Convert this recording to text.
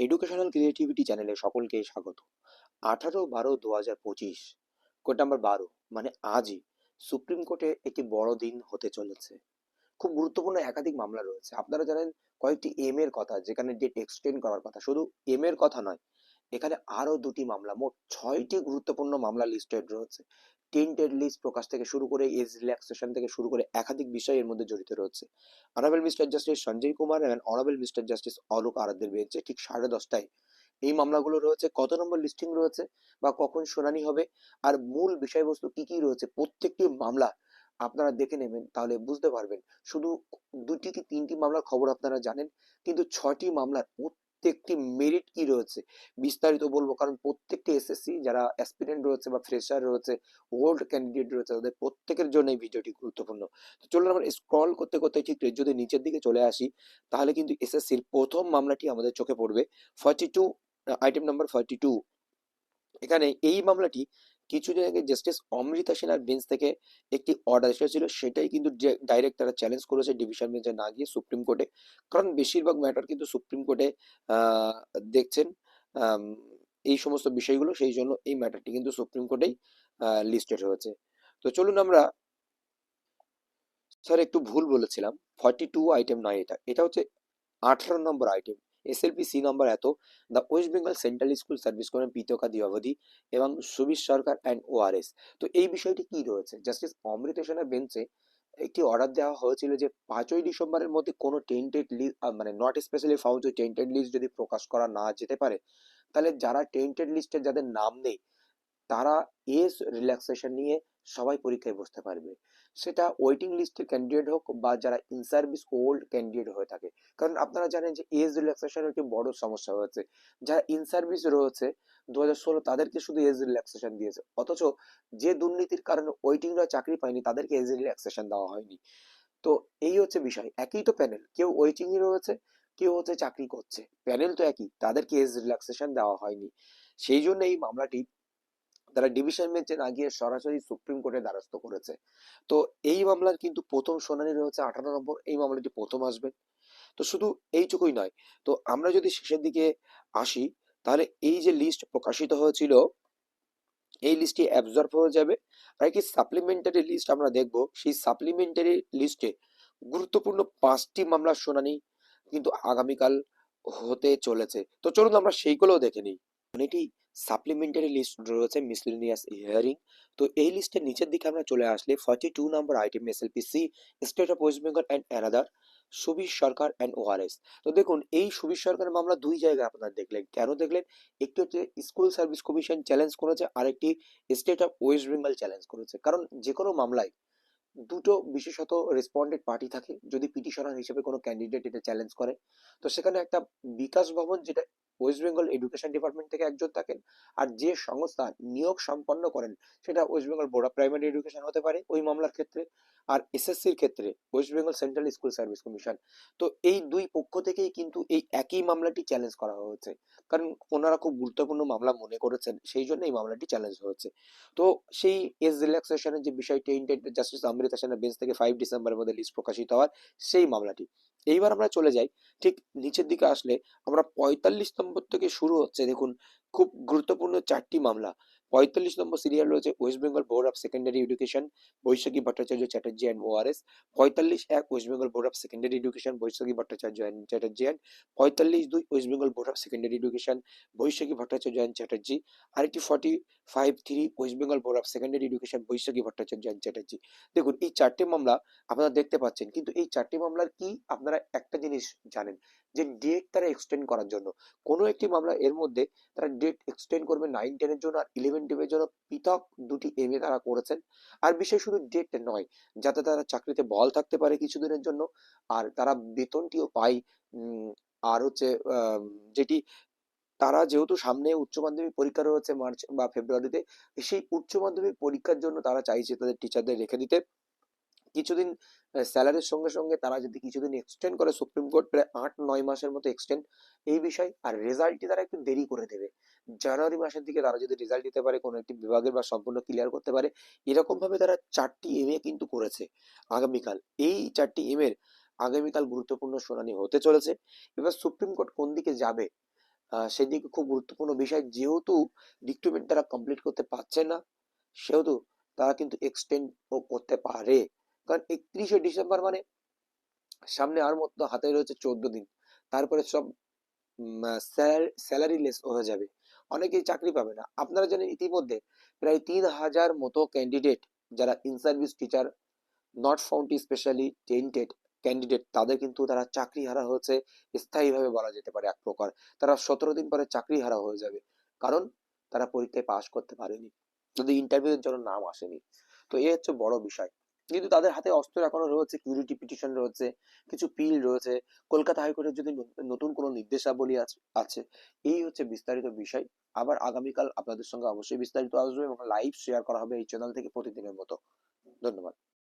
Educational creativity চ্যানেলে সকলকে স্বাগত। 18/12/2025 কোড নাম্বার 12 মানে আজই সুপ্রিম কোর্টে একটি বড় দিন হতে চলেছে। খুব গুরুত্বপূর্ণ একাধিক মামলা রয়েছে। আপনারা জানেন কয়েকটি এম এর কথা, যেখানে ডেট এক্সটেন্ড করার কথা। শুধু এম এর কথা নয়, এখানে আরো দুটি মামলা, মোট 6টি গুরুত্বপূর্ণ মামলা লিস্টেড রয়েছে। টেন্টেড লিস্ট প্রকাশ থেকে শুরু করে এজ রিল্যাক্সেশন থেকে শুরু করে একাধিক বিষয় এর মধ্যে জড়িত রয়েছে। Honourable mister justice Sanjay Kumar এবং অনারেবল মিস্টার জাস্টিস অলোক আরাধ্যের বেঞ্চে ঠিক 10:30টায় এই মামলাগুলো রয়েছে। কত নম্বর লিস্টিং রয়েছে বা কখন শুনানি হবে আর মূল বিষয়বস্তু কি কি রয়েছে, প্রত্যেকটি মামলা আপনারা দেখে নেবেন, তাহলে বুঝতে পারবেন। শুধু দুটি কি তিনটি মামলার খবর আপনারা জানেন, কিন্তু 6টি মামলার প্রত্যেকটি মেরিট কি রয়েছে বিস্তারিত বলবো। কারণ প্রত্যেকটি এসএসসি যারা অ্যাসপিরেন্ট রয়েছে বা ফ্রেশার রয়েছে, ওল্ড ক্যান্ডিডেট রয়েছে, তাদের প্রত্যেকের জন্য এই ভিডিওটি গুরুত্বপূর্ণ। তো চলুন আমরা স্ক্রল করতে করতে ঠিক যদি নিচের দিকে চলে আসি, তাহলে কিন্তু এসএসসির প্রথম মামলাটি আমাদের চোখে পড়বে। 42, আইটেম নাম্বার 42। এখানে এই মামলাটি কিছুদিন আগে জাস্টিস অমৃতা সেনার বেঞ্চ থেকে একটি অর্ডার এসেছিল, সেটাই কিন্তু ডাইরেক্ট তারা চ্যালেঞ্জ করেছে ডিভিশন বেঞ্চে না গিয়ে সুপ্রিম কোর্টে। কারণ বেশিরভাগ ম্যাটার কিন্তু সুপ্রিম কোর্টে দেখছেন আম, এই সমস্ত বিষয়গুলো, সেই জন্য এই ম্যাটারটি কিন্তু সুপ্রিম কোর্টেই লিস্টেড হয়েছে। তো চলুন আমরা, স্যার একটু ভুল বলেছিলাম, 42 আইটেম নয়, এটা এটা হচ্ছে 18 নম্বর আইটেম। এসএলপি সি নম্বর এত, the West Bengal central school service commission পিতকা দ্বিবেদী এবং সুবিশ সরকার অ্যান্ড ওআরএস। তো এই বিষয়টি কি রয়েছে, জাস্টিস অমৃত সেনের বেঞ্চে একটি অর্ডার দেওয়া হয়েছিল যে 5ই ডিসেম্বরের মধ্যে কোনো টেন্টেড লিস্ট, মানে not specially found tainted list যদি প্রকাশ করা না যেতে পারে, তাহলে যারা টেন্টেড লিস্টে যাদের নাম নেই তারা এজ রিল্যাক্সেশন নিয়ে সবাই পরীক্ষায় বসতে পারবে। সেটা ওয়েটিং লিস্টের ক্যান্ডিডেট হোক বা যারা ইন সার্ভিস ওল্ড ক্যান্ডিডেট হয়ে থাকে। কারণ আপনারা জানেন যে এজ রিল্যাক্সেশন একটি বড় সমস্যা হয়েছে। যারা ইন সার্ভিস রয়েছে 2016, তাদেরকে শুধু এজ রিল্যাক্সেশন দিয়েছে, অথচ যে দুর্নীতির কারণে ওয়েটিংরা চাকরি পায়নি তাদেরকে এজ রিল্যাক্সেশন দেওয়া হয়নি। তো এই হচ্ছে বিষয়। একই তো প্যানেল, কেউ ওয়েটিংয়ে রয়েছে, কেউ হচ্ছে চাকরি করছে, প্যানেল তো একই, তাদেরকে এজ রিল্যাক্সেশন দেওয়া হয়নি। সেই জন্য এই মামলাটি তারা ডিভিশন বেঞ্চে না গিয়ে সরাসরি সুপ্রিম কোর্টে দ্বারস্থ করেছে। তো এই মামলার কিন্তু প্রথম শুনানি রয়েছে 18 নম্বর, এই মামলাটি প্রথম আসবে। তো শুধু এইটুকুই নয়, তো আমরা যদি শেষের দিকে আসি, তাহলে এই যে লিস্ট প্রকাশিত হয়েছিল, এই লিস্টটি অ্যাবজর্ব হয়ে যাবে। আর একটি সাপ্লিমেন্টারি লিস্ট আমরা দেখব, সেই সাপ্লিমেন্টারি লিস্টে গুরুত্বপূর্ণ 5টি মামলার শুনানি কিন্তু আগামীকাল হতে চলেছে। তো চলুন আমরা সেইগুলোও দেখে নিই। এটি সাপ্লিমেন্টারি লিস্ট রয়েছে, মিসলেনিয়াস হিয়ারিং। তো এই লিস্টের নিচের দিকে আমরা চলে আসলে 42 নম্বর item SLP C state of West Bengal and another Subish Sarkar and ORS. তো দেখুন, এই সুবিশ সরকারের মামলা দুই জায়গায় আপনারা দেখলেন। কেন দেখলেন? একটি হচ্ছে স্কুল সার্ভিস কমিশন চ্যালেঞ্জ করেছে, আরেকটি state of West Bengal challenge করেছে। কারণ যে কোনো মামলায় দুটো বিশেষত রেসপন্ডেন্ট পার্টি থাকে। যদি পিটিশনার হিসেবে কোনো ক্যান্ডিডেট এটা চ্যালেঞ্জ করে, তো সেখানে একটা বিকাশ ভবন, যেটা ওয়েস্ট বেঙ্গল এডুকেশন ডিপার্টমেন্ট থেকে একজন থাকেন, আর যে সংস্থা নিয়োগ সম্পন্ন করেন সেটা West Bengal Board of primary education হতে পারে ওই মামলার ক্ষেত্রে, আর এসএসসির ক্ষেত্রে West Bengal central school service commission. তো এই দুই পক্ষ থেকেই কিন্তু এই একই মামলাটি চ্যালেঞ্জ করা হয়েছে, কারণ ওনারা খুব গুরুত্বপূর্ণ মামলা মনে করেছেন, সেই জন্য এই মামলাটি চ্যালেঞ্জ হয়েছে। তো সেই এজ রিল্যাক্সেশনের যে বিষয়টি ইন্টেন্ডেড জাস্টিস অমৃতা সেনের বেঞ্চ থেকে 5 ডিসেম্বরের মধ্যে লিস্ট প্রকাশিত হওয়ার, সেই মামলাটি। এইবার আমরা চলে যাই ঠিক নিচের দিকে আসলে, আমরা 45 নম্বর থেকে শুরু হচ্ছে। দেখুন, খুব গুরুত্বপূর্ণ 4টি মামলা। 45 নম্বর সিরিয়াল রয়েছে West Bengal Board of Secondary Education Baishakhi Bhattacharya Chatterjee and ORS. 45-1 West Bengal Board of Secondary Education Baishakhi Bhattacharya and Chatterjee and 45-2 West Bengal Board of Secondary Education Baishakhi Bhattacharya and Chatterjee. আরেকটি 45-3 West Bengal Board of Secondary Education Baishakhi Bhattacharya and Chatterjee. দেখুন, এই 4টে মামলা আপনারা দেখতে পাচ্ছেন, কিন্তু এই 4টে মামলার কি আপনারা একটা জিনিস জানেন, যে ডেট তারা এক্সটেন্ড করার জন্য কোনো একটি মামলা এর মধ্যে তারা ডেট এক্সটেন্ড করবে 9-10-এর জন্য আর 11-12-এর জন্য, পৃথক দুটি এমএ তারা করেছেন। আর বিষয় শুধু ডেট নয়, যাতে তারা চাকরিতে বহাল থাকতে পারে কিছুদিনের জন্য, আর তারা বেতনটিও পায়। উম, আর হচ্ছে যেটি তারা যেহেতু সামনে উচ্চ মাধ্যমিক পরীক্ষা রয়েছে মার্চ বা ফেব্রুয়ারিতে, সেই উচ্চ মাধ্যমিক পরীক্ষার জন্য তারা চাইছে তাদের টিচারদের রেখে দিতে কিছুদিন। স্যালারির সঙ্গে সঙ্গে তারা যদি কিছুদিন এক্সটেন্ড করে, সুপ্রিম কোর্ট প্রায় 8-9 মাসের মতো এক্সটেন্ড এই বিষয়, আর রেজাল্টটি তারা একটু দেরি করে দেবে। জানুয়ারি মাসের দিকে তারা যদি রেজাল্ট দিতে পারে কোনো একটি বিভাগের বা সম্পূর্ণ ক্লিয়ার করতে পারে, এরকম ভাবে তারা 4টি এমএ কিন্তু করেছে আগামীকাল। এই 4টি এম এর আগামীকাল গুরুত্বপূর্ণ শুনানি হতে চলেছে। এবার সুপ্রিম কোর্ট কোন দিকে যাবে, সেদিকে খুব গুরুত্বপূর্ণ বিষয়, যেহেতু রিক্রুটমেন্ট তারা কমপ্লিট করতে পারছে না, সেহেতু তারা কিন্তু এক্সটেন্ড ও করতে পারে। কারণ 31শে ডিসেম্বর মানে সামনে আর মতো হাতে রয়েছে 14 দিন। তারপরে সব স্যালারি লেস হয়ে যাবে, অনেকেই চাকরি পাবে না। আপনারা জানেন ইতিমধ্যে প্রায় 3,000 মতো ক্যান্ডিডেট, যারা in service teacher not found specially tainted candidate, তাদের কিন্তু তারা চাকরি হারা হয়েছে, স্থায়ীভাবে বলা যেতে পারে এক প্রকার। তারা 17 দিন পরে চাকরি হারা হয়ে যাবে, কারণ তারা পরীক্ষায় পাশ করতে পারেনি, যদি ইন্টারভিউর জন্য নাম আসেনি। তো এই হচ্ছে বড় বিষয়। কিন্তু তাদের হাতে অস্ত্র এখনো রয়েছে, কিউরিটি পিটিশন রয়েছে, কিছু পিল রয়েছে, কলকাতা হাইকোর্টের যদি নতুন কোনো নির্দেশাবলী আছে। এই হচ্ছে বিস্তারিত বিষয়। আবার আগামীকাল আপনাদের সঙ্গে অবশ্যই বিস্তারিত আসবে এবং লাইভ শেয়ার করা হবে এই চ্যানেল থেকে প্রতিদিনের মতো। ধন্যবাদ।